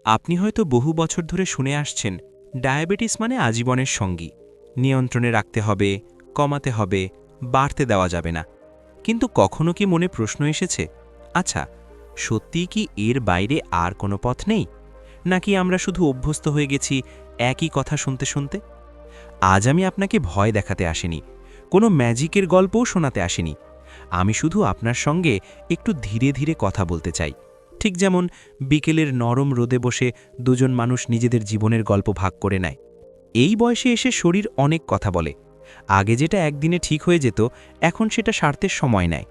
আপনি হয়তো বহু বছর ধরে শুনে আসছেন ডায়াবেটিস মানে আজীবনের সঙ্গী, নিয়ন্ত্রণে রাখতে হবে, কমাতে হবে, বাড়তে দেওয়া যাবে না। কিন্তু কখনো কি মনে প্রশ্ন এসেছে, আচ্ছা, সত্যিই কি এর বাইরে আর কোনো পথ নেই, নাকি আমরা শুধু অভ্যস্ত হয়ে গেছি একই কথা শুনতে শুনতে? আজ আমি আপনাকে ভয় দেখাতে আসিনি, কোনো ম্যাজিকের গল্পও শোনাতে আসিনি। আমি শুধু আপনার সঙ্গে একটু ধীরে ধীরে কথা বলতে চাই, ঠিক যেমন বিকেলের নরম রোদে বসে দুজন মানুষ নিজেদের জীবনের গল্প ভাগ করে নেয়। এই বয়সে এসে শরীর অনেক কথা বলে। আগে যেটা একদিনে ঠিক হয়ে যেত, এখন সেটা সারতে সময় নেয়।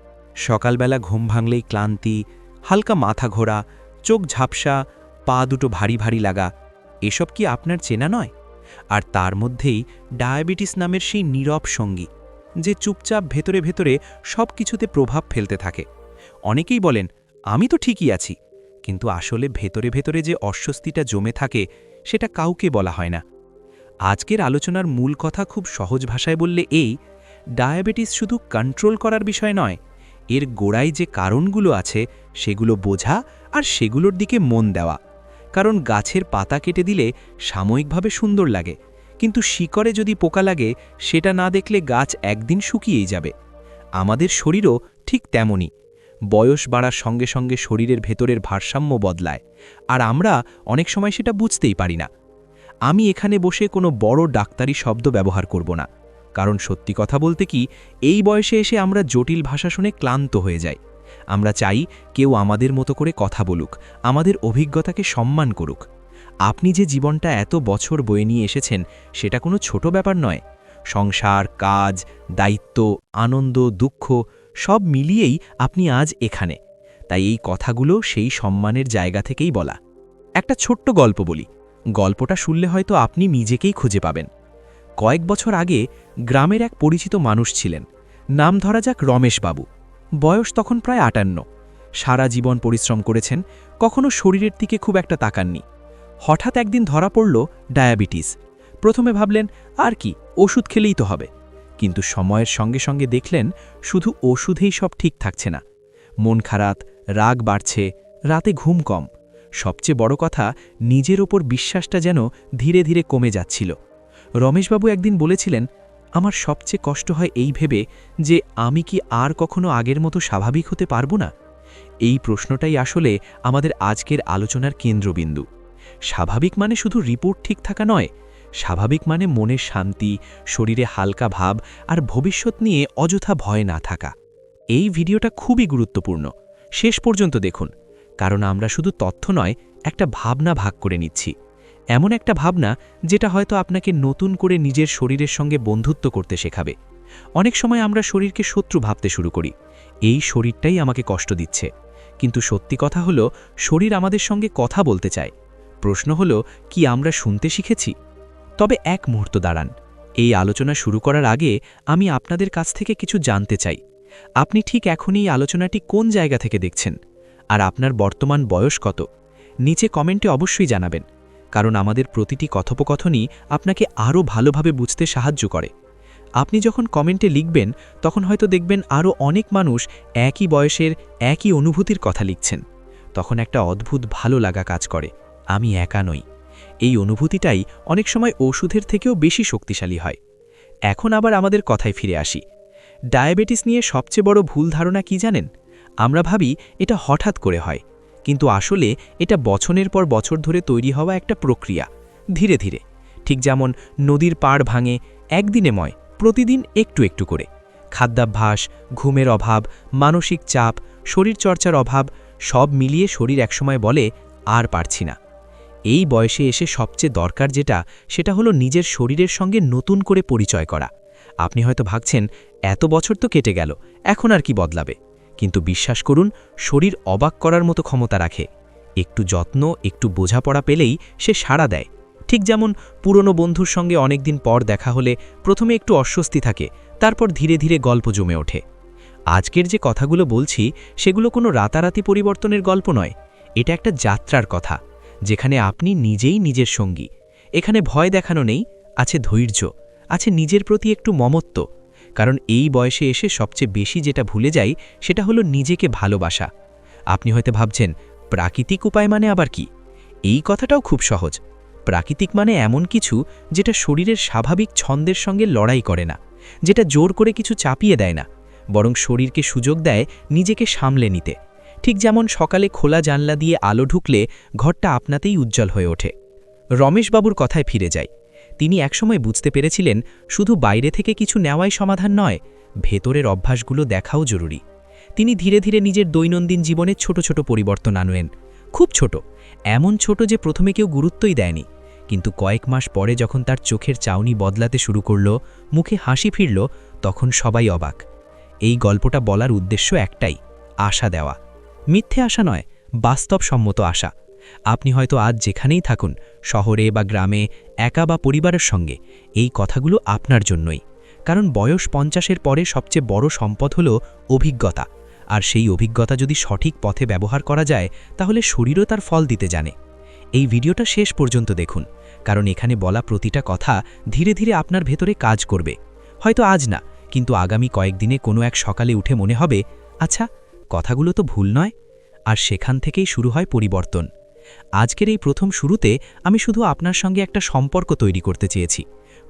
সকালবেলা ঘুম ভাঙলেই ক্লান্তি, হালকা মাথা ঘোরা, চোখ ঝাপসা, পা দুটো ভারী ভারী লাগা, এসব কি আপনার চেনা নয়? আর তার মধ্যেই ডায়াবেটিস নামের সেই নীরব সঙ্গী, যে চুপচাপ ভেতরে ভেতরে সব কিছুতে প্রভাব ফেলতে থাকে। অনেকেই বলেন, আমি তো ঠিকই আছি, কিন্তু আসলে ভেতরে ভেতরে যে অস্বস্তিটা জমে থাকে, সেটা কাউকে বলা হয় না। আজকের আলোচনার মূল কথা খুব সহজ ভাষায় বললে এই: ডায়াবেটিস শুধু কন্ট্রোল করার বিষয় নয়, এর গোড়ায় যে কারণগুলো আছে সেগুলো বোঝা আর সেগুলোর দিকে মন দেওয়া। কারণ গাছের পাতা কেটে দিলে সাময়িকভাবে সুন্দর লাগে, কিন্তু শিকড়ে যদি পোকা লাগে, সেটা না দেখলে গাছ একদিন শুকিয়েই যাবে। আমাদের শরীরও ঠিক তেমনই। বয়স বাড়ার সঙ্গে সঙ্গে শরীরের ভেতরের ভারসাম্য বদলায়, আর আমরা অনেক সময় সেটা বুঝতেই পারি না। আমি এখানে বসে কোনো বড় ডাক্তারি শব্দ ব্যবহার করব না, কারণ সত্যি কথা বলতে কি, এই বয়সে এসে আমরা জটিল ভাষা শুনে ক্লান্ত হয়ে যাই। আমরা চাই কেউ আমাদের মতো করে কথা বলুক, আমাদের অভিজ্ঞতাকে সম্মান করুক। আপনি যে জীবনটা এত বছর বয়ে নিয়ে এসেছেন, সেটা কোনো ছোট ব্যাপার নয়। সংসার, কাজ, দায়িত্ব, আনন্দ, দুঃখ সব মিলিয়েই আপনি আজ এখানে। তাই এই কথাগুলো সেই সম্মানের জায়গা থেকেই বলা। একটা ছোট্ট গল্প বলি। গল্পটা শুনলে হয়তো আপনি নিজেকেই খুঁজে পাবেন। কয়েক বছর আগে গ্রামের এক পরিচিত মানুষ ছিলেন। নাম ধরা যাক রমেশবাবু। বয়স তখন প্রায় ৫৮। সারা জীবন পরিশ্রম করেছেন, কখনো শরীরের দিকে খুব একটা তাকাননি। হঠাৎ একদিন ধরা পড়ল ডায়াবেটিস। প্রথমে ভাবলেন, আর কি, ওষুধ খেলেই তো হবে। কিন্তু সময়ের সঙ্গে সঙ্গে দেখলেন শুধু ওষুধেই সব ঠিক থাকছে না। মন খারাপ, রাগ বাড়ছে, রাতে ঘুম কম। সবচেয়ে বড় কথা, নিজের ওপর বিশ্বাসটা যেন ধীরে ধীরে কমে যাচ্ছিল। রমেশবাবু একদিন বলেছিলেন, আমার সবচেয়ে কষ্ট হয় এই ভেবে যে আমি কি আর কখনো আগের মতো স্বাভাবিক হতে পারবো না। এই প্রশ্নটাই আসলে আমাদের আজকের আলোচনার কেন্দ্রবিন্দু। স্বাভাবিক মানে শুধু রিপোর্ট ঠিক থাকা নয়, স্বাভাবিক মানে মনের শান্তি, শরীরে হালকা ভাব আর ভবিষ্যৎ নিয়ে অযথা ভয় না থাকা। এই ভিডিওটা খুবই গুরুত্বপূর্ণ, শেষ পর্যন্ত দেখুন, কারণ আমরা শুধু তথ্য নয়, একটা ভাবনা ভাগ করে নিচ্ছি। এমন একটা ভাবনা যেটা হয়তো আপনাকে নতুন করে নিজের শরীরের সঙ্গে বন্ধুত্ব করতে শেখাবে। অনেক সময় আমরা শরীরকে শত্রু ভাবতে শুরু করি, এই শরীরটাই আমাকে কষ্ট দিচ্ছে। কিন্তু সত্যি কথা হলো, শরীর আমাদের সঙ্গে কথা বলতে চায়। প্রশ্ন হলো, কি আমরা শুনতে শিখেছি? তবে এক মুহূর্ত দাঁড়ান। এই আলোচনা শুরু করার আগে আমি আপনাদের কাছ থেকে কিছু জানতে চাই। আপনি ঠিক এখনই এই আলোচনাটি কোন জায়গা থেকে দেখছেন? আর আপনার বর্তমান বয়স কত? নিচে কমেন্টে অবশ্যই জানাবেন, কারণ আমাদের প্রতিটি কথোপকথনই আপনাকে আরও ভালোভাবে বুঝতে সাহায্য করে। আপনি যখন কমেন্টে লিখবেন, তখন হয়তো দেখবেন আরও অনেক মানুষ একই বয়সের একই অনুভূতির কথা লিখছেন। তখন একটা অদ্ভুত ভালো লাগা কাজ করে, আমি একা নই। এই অনুভূতিটাই অনেক সময় ওষুধের থেকেও বেশি শক্তিশালী হয়। এখন আবার আমাদের কথায় ফিরে আসি। ডায়াবেটিস নিয়ে সবচেয়ে বড় ভুল ধারণা কি জানেন? আমরা ভাবি এটা হঠাৎ করে হয়, কিন্তু আসলে এটা বছরের পর বছর ধরে তৈরি হওয়া একটা প্রক্রিয়া, ধীরে ধীরে। ঠিক যেমন নদীর পাড় ভাঙে একদিনে ময়, প্রতিদিন একটু একটু করে। খাদ্যাভ্যাস, ঘুমের অভাব, মানসিক চাপ, শরীরচর্চার অভাব সব মিলিয়ে শরীর একসময় বলে, আর পারছি না। এই বয়সে এসে সবচেয়ে দরকার যেটা, সেটা হলো নিজের শরীরের সঙ্গে নতুন করে পরিচয় করা। আপনি হয়তো ভাবছেন, এত বছর তো কেটে গেল, এখন আর কি বদলাবে? কিন্তু বিশ্বাস করুন, শরীর অবাক করার মতো ক্ষমতা রাখে। একটু যত্ন, একটু বোঝাপড়া পেলেই সে সাড়া দেয়। ঠিক যেমন পুরনো বন্ধুর সঙ্গে অনেকদিন পর দেখা হলে প্রথমে একটু অস্বস্তি থাকে, তারপর ধীরে ধীরে গল্প জমে ওঠে। আজকের যে কথাগুলো বলছি, সেগুলো কোনো রাতারাতি পরিবর্তনের গল্প নয়। এটা একটা যাত্রার কথা, যেখানে আপনি নিজেই নিজের সঙ্গী। এখানে ভয় দেখানো নেই, আছে ধৈর্য, আছে নিজের প্রতি একটু মমত্ব। কারণ এই বয়সে এসে সবচেয়ে বেশি যেটা ভুলে যাই, সেটা হলো নিজেকে ভালোবাসা। আপনি হয়তো ভাবছেন, প্রাকৃতিক উপায় মানে আবার কি? এই কথাটাও খুব সহজ। প্রাকৃতিক মানে এমন কিছু যেটা শরীরের স্বাভাবিক ছন্দের সঙ্গে লড়াই করে না, যেটা জোর করে কিছু চাপিয়ে দেয় না, বরং শরীরকে সুযোগ দেয় নিজেকে সামলে নিতে। ঠিক যেমন সকালে খোলা জানলা দিয়ে আলো ঢুকলে ঘরটা আপনাতেই উজ্জ্বল হয়ে ওঠে। রমেশবাবুর কথায় ফিরে যাই। তিনি একসময় বুঝতে পেরেছিলেন শুধু বাইরে থেকে কিছু নেওয়াই সমাধান নয়, ভেতরের অভ্যাসগুলো দেখাও জরুরি। তিনি ধীরে ধীরে নিজের দৈনন্দিন জীবনে ছোট ছোট পরিবর্তন আনলেন। খুব ছোট, এমন ছোট যে প্রথমে কেউ গুরুত্বই দেয়নি, কিন্তু কয়েক মাস পরে যখন তার চোখের চাউনি বদলাতে শুরু করল, মুখে হাসি ফিরল, তখন সবাই অবাক। এই গল্পটা বলার উদ্দেশ্য একটাই, আশা দেওয়া। মিথ্যে আশা নয়, বাস্তবসম্মত আশা। আপনি হয়তো আজ যেখানেই থাকুন, শহরে বা গ্রামে, একা বা পরিবারের সঙ্গে, এই কথাগুলো আপনার জন্যই। কারণ বয়স 50-এর পরে সবচেয়ে বড় সম্পদ হল অভিজ্ঞতা, আর সেই অভিজ্ঞতা যদি সঠিক পথে ব্যবহার করা যায় তাহলে শরীরও তার ফল দিতে জানে। এই ভিডিওটা শেষ পর্যন্ত দেখুন, কারণ এখানে বলা প্রতিটা কথা ধীরে ধীরে আপনার ভেতরে কাজ করবে। হয়তো আজ না, কিন্তু আগামী কয়েকদিনে কোনো এক সকালে উঠে মনে হবে, আচ্ছা, কথাগুলো তো ভুল নয়। আর সেখান থেকেই শুরু হয় পরিবর্তন। আজকের এই প্রথম শুরুতে আমি শুধু আপনার সঙ্গে একটা সম্পর্ক তৈরি করতে চেয়েছি।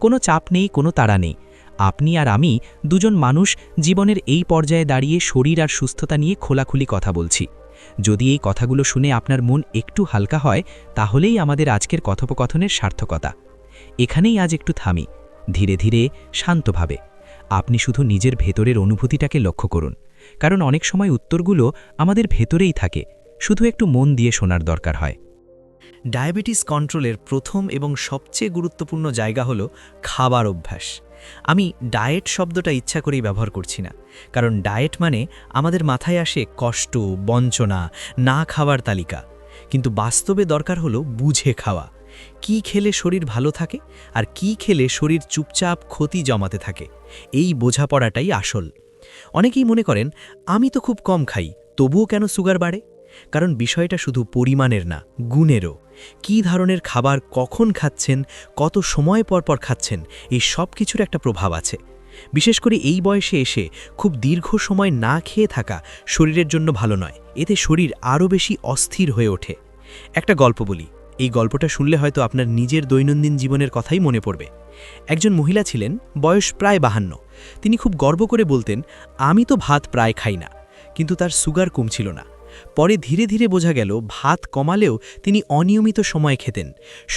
কোনো চাপ নেই, কোনো তাড়া নেই। আপনি আর আমি দুজন মানুষ জীবনের এই পর্যায়ে দাঁড়িয়ে শরীর আর সুস্থতা নিয়ে খোলাখুলি কথা বলছি। যদি এই কথাগুলো শুনে আপনার মন একটু হালকা হয়, তাহলেই আমাদের আজকের কথোপকথনের সার্থকতা। এখানেই আজ একটু থামি, ধীরে ধীরে, শান্তভাবে। আপনি শুধু নিজের ভেতরের অনুভূতিটাকে লক্ষ্য করুন, কারণ অনেক সময় উত্তরগুলো আমাদের ভেতরেই থাকে, শুধু একটু মন দিয়ে শোনার দরকার হয়। ডায়াবেটিস কন্ট্রোলের প্রথম এবং সবচেয়ে গুরুত্বপূর্ণ জায়গা হলো খাবার অভ্যাস। আমি ডায়েট শব্দটা ইচ্ছা করেই ব্যবহার করছি না, কারণ ডায়েট মানে আমাদের মাথায় আসে কষ্ট, বঞ্চনা, না খাওয়ার তালিকা। কিন্তু বাস্তবে দরকার হলো বুঝে খাওয়া। কি খেলে শরীর ভালো থাকে আর কি খেলে শরীর চুপচাপ ক্ষতি জমাতে থাকে, এই বোঝাপড়াটাই আসল। অনেকেই মনে করেন, আমি তো খুব কম খাই, তবুও কেন সুগার বাড়ে? কারণ বিষয়টা শুধু পরিমাণের না, গুণেরও। কী ধরনের খাবার কখন খাচ্ছেন, কত সময় পর পর খাচ্ছেন, এই সব কিছুর একটা প্রভাব আছে। বিশেষ করে এই বয়সে এসে খুব দীর্ঘ সময় না খেয়ে থাকা শরীরের জন্য ভালো নয়। এতে শরীর আরও বেশি অস্থির হয়ে ওঠে। একটা গল্প বলি, এই গল্পটা শুনলে হয়তো আপনার নিজের দৈনন্দিন জীবনের কথাই মনে পড়বে। একজন মহিলা ছিলেন, বয়স প্রায় 52। তিনি খুব গর্ব করে বলতেন, আমি তো ভাত প্রায় খাই না। কিন্তু তার সুগার কমছিল না। পরে ধীরে ধীরে বোঝা গেল, ভাত কমালেও তিনি অনিয়মিত সময় খেতেন।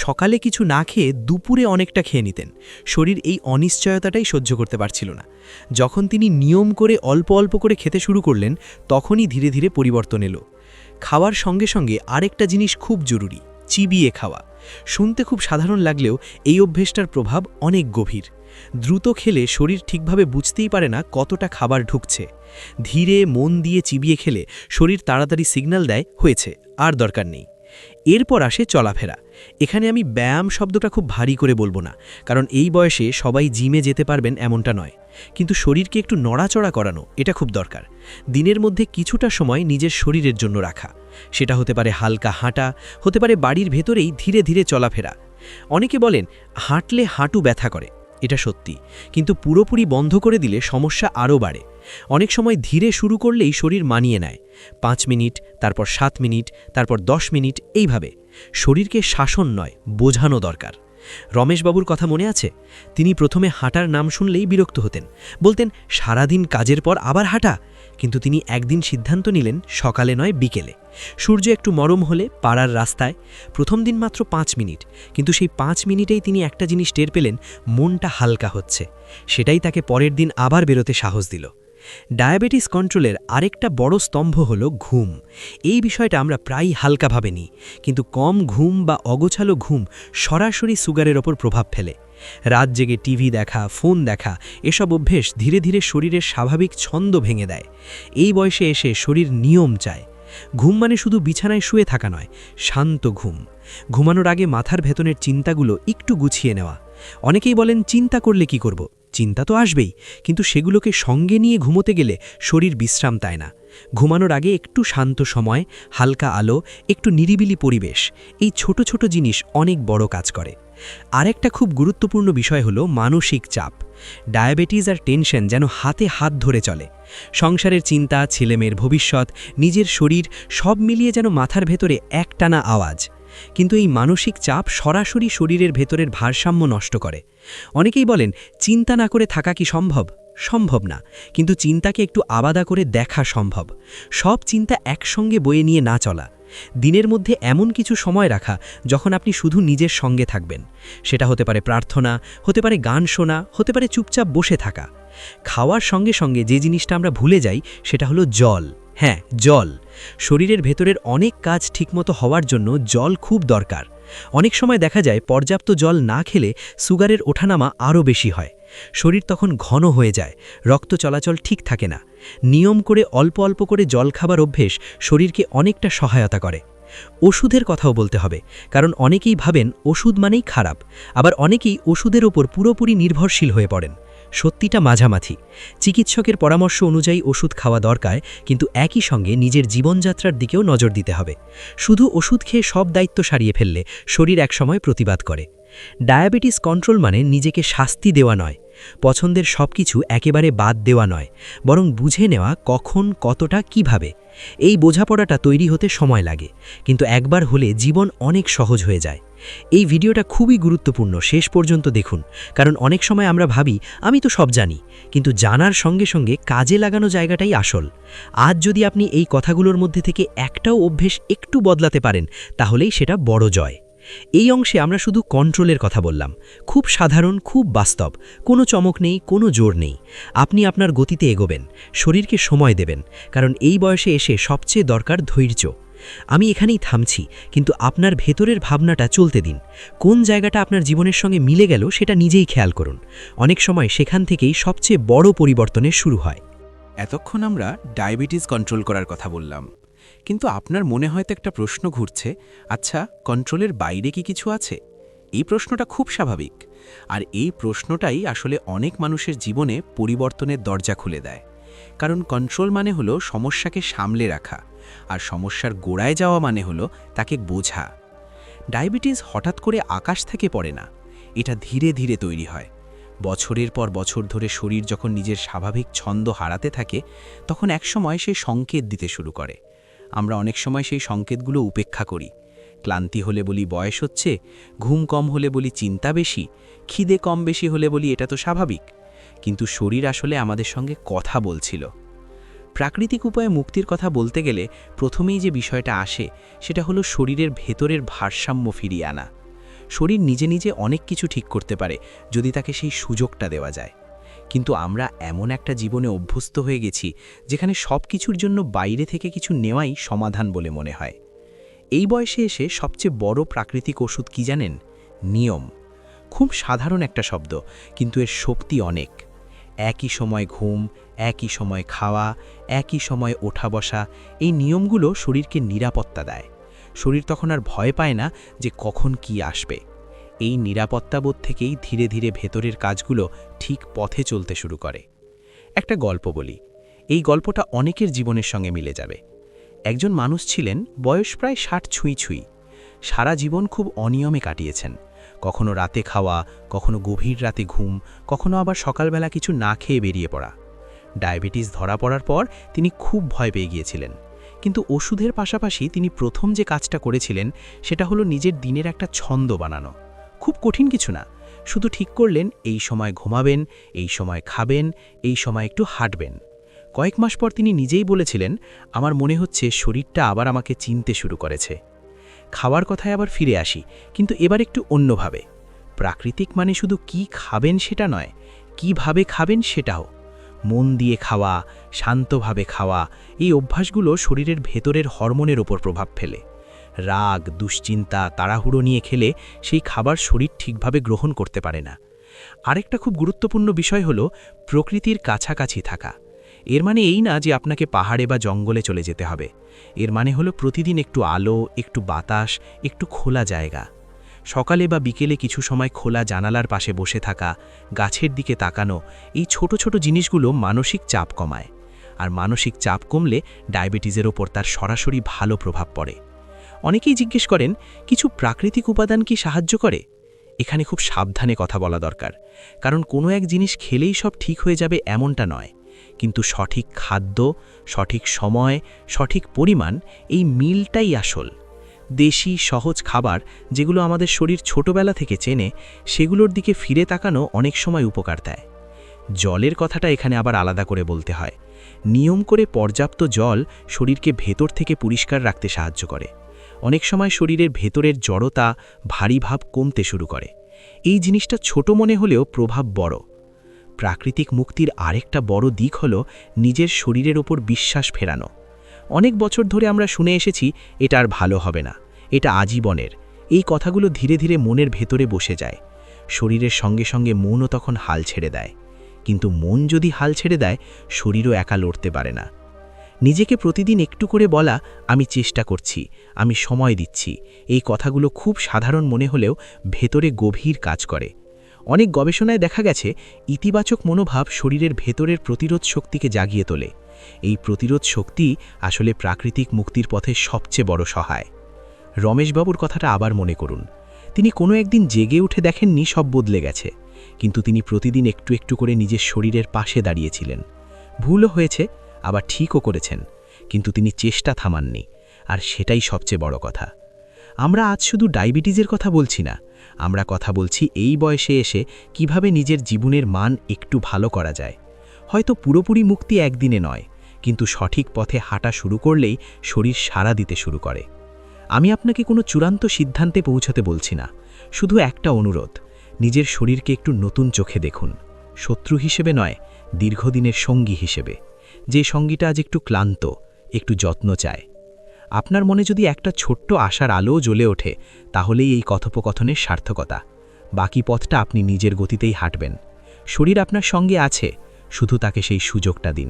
সকালে কিছু না খেয়ে দুপুরে অনেকটা খেয়ে নিতেন। শরীর এই অনিশ্চয়তাটাই সহ্য করতে পারছিল না। যখন তিনি নিয়ম করে অল্প অল্প করে খেতে শুরু করলেন, তখনই ধীরে ধীরে পরিবর্তন এলো। খাওয়ার সঙ্গে সঙ্গে আরেকটা জিনিস খুব জরুরি, চিবিয়ে খাওয়া। শুনতে খুব সাধারণ লাগলেও এই অভ্যেসটার প্রভাব অনেক গভীর। দ্রুত খেলে শরীর ঠিকভাবে বুঝতেই পারে না কতটা খাবার ঢুকছে। ধীরে মন দিয়ে চিবিয়ে খেলে শরীর তাড়াতাড়ি সিগন্যাল দেয়, হয়েছে, আর দরকার নেই। এরপর আসে চলাফেরা। এখানে আমি ব্যায়াম শব্দটা খুব ভারী করে বলবো না, কারণ এই বয়সে সবাই জিমে যেতে পারবেন এমনটা নয়। কিন্তু শরীরকে একটু নড়াচড়া করানো, এটা খুব দরকার। দিনের মধ্যে কিছুটা সময় নিজের শরীরের জন্য রাখা। সেটা হতে পারে হালকা হাঁটা, হতে পারে বাড়ির ভেতরেই ধীরে ধীরে চলাফেরা। অনেকে বলেন, হাঁটলে হাঁটু ব্যথা করে। এটা সত্যি, কিন্তু পুরোপুরি বন্ধ করে দিলে সমস্যা আরও বাড়ে। অনেক সময় ধীরে শুরু করলেই শরীর মানিয়ে নেয়। 5 মিনিট, তারপর 7 মিনিট, তারপর 10 মিনিট, এইভাবে। শরীরকে শাসন নয়, বোঝানো দরকার। রমেশবাবুর কথা মনে আছে? তিনি প্রথমে হাঁটার নাম শুনলেই বিরক্ত হতেন, বলতেন, সারাদিন কাজের পর আবার হাঁটা। কিন্তু তিনি একদিন সিদ্ধান্ত নিলেন, সকালে নয়, বিকেলে। সূর্য একটু নরম হলে পাড়ার রাস্তায়। প্রথম দিন মাত্র 5 মিনিট, কিন্তু সেই 5 মিনিটেই তিনি একটা জিনিস টের পেলেন, মনটা হালকা হচ্ছে। সেটাই তাকে পরের দিন আবার বেরোতে সাহস দিল। ডায়াবেটিস কন্ট্রোলের আরেকটা বড় স্তম্ভ হলো ঘুম। এই বিষয়টা আমরা প্রায়ই হালকাভাবে নিই, কিন্তু কম ঘুম বা অগোছালো ঘুম সরাসরি সুগারের ওপর প্রভাব ফেলে। রাত জেগে টিভি দেখা, ফোন দেখা, এসব অভ্যেস ধীরে ধীরে শরীরের স্বাভাবিক ছন্দ ভেঙে দেয়। এই বয়সে এসে শরীর নিয়ম চায়। ঘুম মানে শুধু বিছানায় শুয়ে থাকা নয়, শান্ত ঘুম। ঘুমানোর আগে মাথার ভেতনের চিন্তাগুলো একটু গুছিয়ে নেওয়া। অনেকেই বলেন, চিন্তা করলে কি করব? চিন্তা তো আসবেই, কিন্তু সেগুলোকে সঙ্গে নিয়ে ঘুমোতে গেলে শরীর বিশ্রাম পায় না। ঘুমানোর আগে একটু শান্ত সময়, হালকা আলো, একটু নিরিবিলি পরিবেশ, এই ছোট ছোট জিনিস অনেক বড় কাজ করে। আরেকটা খুব গুরুত্বপূর্ণ বিষয় হলো মানসিক চাপ। ডায়াবেটিস আর টেনশন যেন হাতে হাত ধরে চলে। সংসারের চিন্তা, ছেলেমেয়ের ভবিষ্যৎ, নিজের শরীর, সব মিলিয়ে যেন মাথার ভেতরে একটানা আওয়াজ। কিন্তু এই মানসিক চাপ সরাসরি শরীরের ভেতরের ভারসাম্য নষ্ট করে। অনেকেই বলেন, চিন্তা না করে থাকা কি সম্ভব? সম্ভব না, কিন্তু চিন্তাকে একটু আলাদা করে দেখা সম্ভব। সব চিন্তা একসঙ্গে বয়ে নিয়ে না চলা। দিনের মধ্যে এমন কিছু সময় রাখা যখন আপনি শুধু নিজের সঙ্গে থাকবেন। সেটা হতে পারে প্রার্থনা, হতে পারে গান শোনা, হতে পারে চুপচাপ বসে থাকা। খাওয়ার সঙ্গে সঙ্গে যে জিনিসটা আমরা ভুলে যাই সেটা হলো জল। হ্যাঁ, জল। শরীরের ভেতরের অনেক কাজ ঠিকমতো হওয়ার জন্য জল খুব দরকার। অনেক সময় দেখা যায় পর্যাপ্ত জল না খেলে সুগারের ওঠানামা আরও বেশি হয়। শরীর তখন ঘন হয়ে যায়, রক্ত চলাচল ঠিক থাকে না। নিয়ম করে অল্প অল্প করে জল খাবার অভ্যেস শরীরকে অনেকটা সহায়তা করে। ওষুধের কথাও বলতে হবে, কারণ অনেকেই ভাবেন ওষুধ মানেই খারাপ, আবার অনেকেই ওষুধের ওপর পুরোপুরি নির্ভরশীল হয়ে পড়েন। সত্যিটা মাঝামাঝি। চিকিৎসকের পরামর্শ অনুযায়ী ওষুধ খাওয়া দরকার, কিন্তু একই সঙ্গে নিজের জীবনযাত্রার দিকেও নজর দিতে হবে। শুধু ওষুধ খেয়ে সব দায়িত্ব সারিয়ে ফেললে শরীর একসময় প্রতিবাদ করে। ডায়াবেটিস কন্ট্রোল মানে নিজেকে শাস্তি দেওয়া নয়, পছন্দের সব কিছু একেবারে বাদ দেওয়া নয়, বরং বুঝে নেওয়া কখন, কতটা, কিভাবে। এই বোঝাপড়াটা তৈরি হতে সময় লাগে, কিন্তু একবার হলে জীবন অনেক সহজ হয়ে যায়। এই ভিডিওটা খুবই গুরুত্বপূর্ণ, শেষ পর্যন্ত দেখুন, কারণ অনেক সময় আমরা ভাবি আমি তো সব জানি, কিন্তু জানার সঙ্গে সঙ্গে কাজে লাগানো জায়গাটাই আসল। আজ যদি আপনি এই কথাগুলোর মধ্যে থেকে একটাও অভ্যেস একটু বদলাতে পারেন, তাহলেই সেটা বড় জয়। এই অংশে আমরা শুধু কন্ট্রোলের কথা বললাম, খুব সাধারণ, খুব বাস্তব, কোনো চমক নেই, কোনো জোর নেই। আপনি আপনার গতিতে এগোবেন, শরীরকে সময় দেবেন, কারণ এই বয়সে এসে সবচেয়ে দরকার ধৈর্য। আমি এখানেই থামছি, কিন্তু আপনার ভেতরের ভাবনাটা চলতে দিন। কোন জায়গাটা আপনার জীবনের সঙ্গে মিলে গেল সেটা নিজেই খেয়াল করুন। অনেক সময় সেখান থেকেই সবচেয়ে বড় পরিবর্তনের শুরু হয়। এতক্ষণ আমরা ডায়াবেটিস কন্ট্রোল করার কথা বললাম, কিন্তু আপনার মনে হয়তো একটা প্রশ্ন ঘুরছে, আচ্ছা, কন্ট্রোলের বাইরে কি কিছু আছে? এই প্রশ্নটা খুব স্বাভাবিক, আর এই প্রশ্নটাই আসলে অনেক মানুষের জীবনে পরিবর্তনের দরজা খুলে দেয়। কারণ কন্ট্রোল মানে হলো সমস্যাকে সামলে রাখা, আর সমস্যার গোড়ায় যাওয়া মানে হলো তাকে বোঝা। ডায়াবেটিস হঠাৎ করে আকাশ থেকে পড়ে না, এটা ধীরে ধীরে তৈরি হয়। বছরের পর বছর ধরে শরীর যখন নিজের স্বাভাবিক ছন্দ হারাতে থাকে, তখন একসময় সে সংকেত দিতে শুরু করে। আমরা অনেক সময় সেই সংকেতগুলো উপেক্ষা করি। ক্লান্তি হলে বলি বয়স হচ্ছে, ঘুম কম হলে বলি চিন্তা বেশি, খিদে কম বেশি হলে বলি এটা তো স্বাভাবিক। কিন্তু শরীর আসলে আমাদের সঙ্গে কথা বলছিল। প্রাকৃতিক উপায়ে মুক্তির কথা বলতে গেলে প্রথমেই যে বিষয়টা আসে সেটা হলো শরীরের ভেতরের ভারসাম্য ফিরিয়ে আনা। শরীর নিজে নিজে অনেক কিছু ঠিক করতে পারে যদি তাকে সেই সুযোগটা দেওয়া যায়। কিন্তু আমরা এমন একটা জীবনে অভ্যস্ত হয়ে গেছি যেখানে সব কিছুর জন্য বাইরে থেকে কিছু নেওয়াই সমাধান বলে মনে হয়। এই বয়সে এসে সবচেয়ে বড় প্রাকৃতিক ওষুধ কি জানেন? নিয়ম। খুব সাধারণ একটা শব্দ, কিন্তু এর শক্তি অনেক। একই সময় ঘুম, একই সময় খাওয়া, একই সময় ওঠা বসা, এই নিয়মগুলো শরীরকে নিরাপত্তা দেয়। শরীর তখন আর ভয় পায় না যে কখন কি আসবে। এই নিরাপত্তাবোধ থেকেই ধীরে ধীরে ভেতরের কাজগুলো ঠিক পথে চলতে শুরু করে। একটা গল্প বলি, এই গল্পটা অনেকের জীবনের সঙ্গে মিলে যাবে। একজন মানুষ ছিলেন, বয়স প্রায় ৬০ ছুঁই। সারা জীবন খুব অনিয়মে কাটিয়েছেন। কখনো রাতে খাওয়া, কখনো গভীর রাতে ঘুম, কখনো আবার সকালবেলা কিছু না খেয়ে বেরিয়ে পড়া। ডায়াবেটিস ধরা পড়ার পর তিনি খুব ভয় পেয়ে গিয়েছিলেন, কিন্তু ওষুধের পাশাপাশি তিনি প্রথম যে কাজটা করেছিলেন সেটা হলো নিজের দিনের একটা ছন্দ বানানো। খুব কঠিন কিছু না, শুধু ঠিক করলেন এই সময় ঘুমাবেন, এই সময় খাবেন, এই সময় একটু হাঁটবেন। কয়েক মাস পর তিনি নিজেই বলেছিলেন, আমার মনে হচ্ছে শরীরটা আবার আমাকে চিনতে শুরু করেছে। খাওয়ার কথায় আবার ফিরে আসি, কিন্তু এবার একটু অন্যভাবে। প্রাকৃতিক মানে শুধু কি খাবেন সেটা নয়, কিভাবে খাবেন সেটাও। মন দিয়ে খাওয়া, শান্তভাবে খাওয়া, এই অভ্যাসগুলো শরীরের ভেতরের হরমোনের ওপর প্রভাব ফেলে। রাগ, দুশ্চিন্তা, তাড়াহুড়ো নিয়ে খেলে সেই খাবার শরীর ঠিকভাবে গ্রহণ করতে পারে না। আরেকটা খুব গুরুত্বপূর্ণ বিষয় হলো প্রকৃতির কাছাকাছি থাকা। এর মানে এই না যে আপনাকে পাহাড়ে বা জঙ্গলে চলে যেতে হবে। এর মানে হলো প্রতিদিন একটু আলো, একটু বাতাস, একটু খোলা জায়গা। সকালে বা বিকেলে কিছু সময় খোলা জানালার পাশে বসে থাকা, গাছের দিকে তাকানো, এই ছোট ছোট জিনিসগুলো মানসিক চাপ কমায়। আর মানসিক চাপ কমলে ডায়াবেটিসের ওপর তার সরাসরি ভালো প্রভাব পড়ে। অনেকেই জিজ্ঞেস করেন, কিছু প্রাকৃতিক উপাদান কি সাহায্য করে? এখানে খুব সাবধানে কথা বলা দরকার, কারণ কোনো এক জিনিস খেলেই সব ঠিক হয়ে যাবে এমনটা নয়। কিন্তু সঠিক খাদ্য, সঠিক সময়, সঠিক পরিমাণ, এই মিলটাই আসল। দেশি সহজ খাবার যেগুলো আমাদের শরীর ছোটবেলা থেকে চেনে, সেগুলোর দিকে ফিরে তাকানো অনেক সময় উপকার দেয়। জলের কথাটা এখানে আবার আলাদা করে বলতে হয়। নিয়ম করে পর্যাপ্ত জল শরীরকে ভেতর থেকে পরিষ্কার রাখতে সাহায্য করে। অনেক সময় শরীরের ভেতরের জড়তা, ভারী ভাব কমতে শুরু করে। এই জিনিসটা ছোট মনে হলেও প্রভাব বড়। প্রাকৃতিক মুক্তির আরেকটা বড় দিক হল নিজের শরীরের ওপর বিশ্বাস ফেরানো। অনেক বছর ধরে আমরা শুনে এসেছি এটা আর ভালো হবে না, এটা আজীবনের। এই কথাগুলো ধীরে ধীরে মনের ভেতরে বসে যায়। শরীরের সঙ্গে সঙ্গে মনও তখন হাল ছেড়ে দেয়। কিন্তু মন যদি হাল ছেড়ে দেয়, শরীরও একা লড়তে পারে না। নিজেকে প্রতিদিন একটু করে বলা, আমি চেষ্টা করছি, আমি সময় দিচ্ছি, এই কথাগুলো খুব সাধারণ মনে হলেও ভেতরে গভীর কাজ করে। অনেক গবেষণায় দেখা গেছে ইতিবাচক মনোভাব শরীরের ভেতরের প্রতিরোধ শক্তিকে জাগিয়ে তোলে। এই প্রতিরোধ শক্তি আসলে প্রাকৃতিক মুক্তির পথে সবচেয়ে বড় সহায়। রমেশবাবুর কথাটা আবার মনে করুন। তিনি কোনো একদিন জেগে উঠে দেখেননি সব বদলে গেছে, কিন্তু তিনি প্রতিদিন একটু একটু করে নিজের শরীরের পাশে দাঁড়িয়েছিলেন। ভুলও হয়েছে, আবার ঠিকও করেছেন, কিন্তু তিনি চেষ্টা থামাননি, আর সেটাই সবচেয়ে বড় কথা। আমরা আজ শুধু ডায়াবেটিসের কথা বলছি না, আমরা কথা বলছি এই বয়সে এসে কিভাবে নিজের জীবনের মান একটু ভালো করা যায়। হয়তো পুরোপুরি মুক্তি একদিনে নয়, কিন্তু সঠিক পথে হাঁটা শুরু করলেই শরীর সাড়া দিতে শুরু করে। আমি আপনাকে কোনো চূড়ান্ত সিদ্ধান্তে পৌঁছতে বলছি না, শুধু একটা অনুরোধ, নিজের শরীরকে একটু নতুন চোখে দেখুন। শত্রু হিসেবে নয়, দীর্ঘদিনের সঙ্গী হিসেবে, যে সঙ্গীটা আজ একটু ক্লান্ত, একটু যত্ন চায়। আপনার মনে যদি একটা ছোট্ট আশার আলোও জ্বলে ওঠে, তাহলেই এই কথোপকথনের সার্থকতা। বাকি পথটা আপনি নিজের গতিতেই হাঁটবেন। শরীর আপনার সঙ্গে আছে, শুধু তাকে সেই সুযোগটা দিন।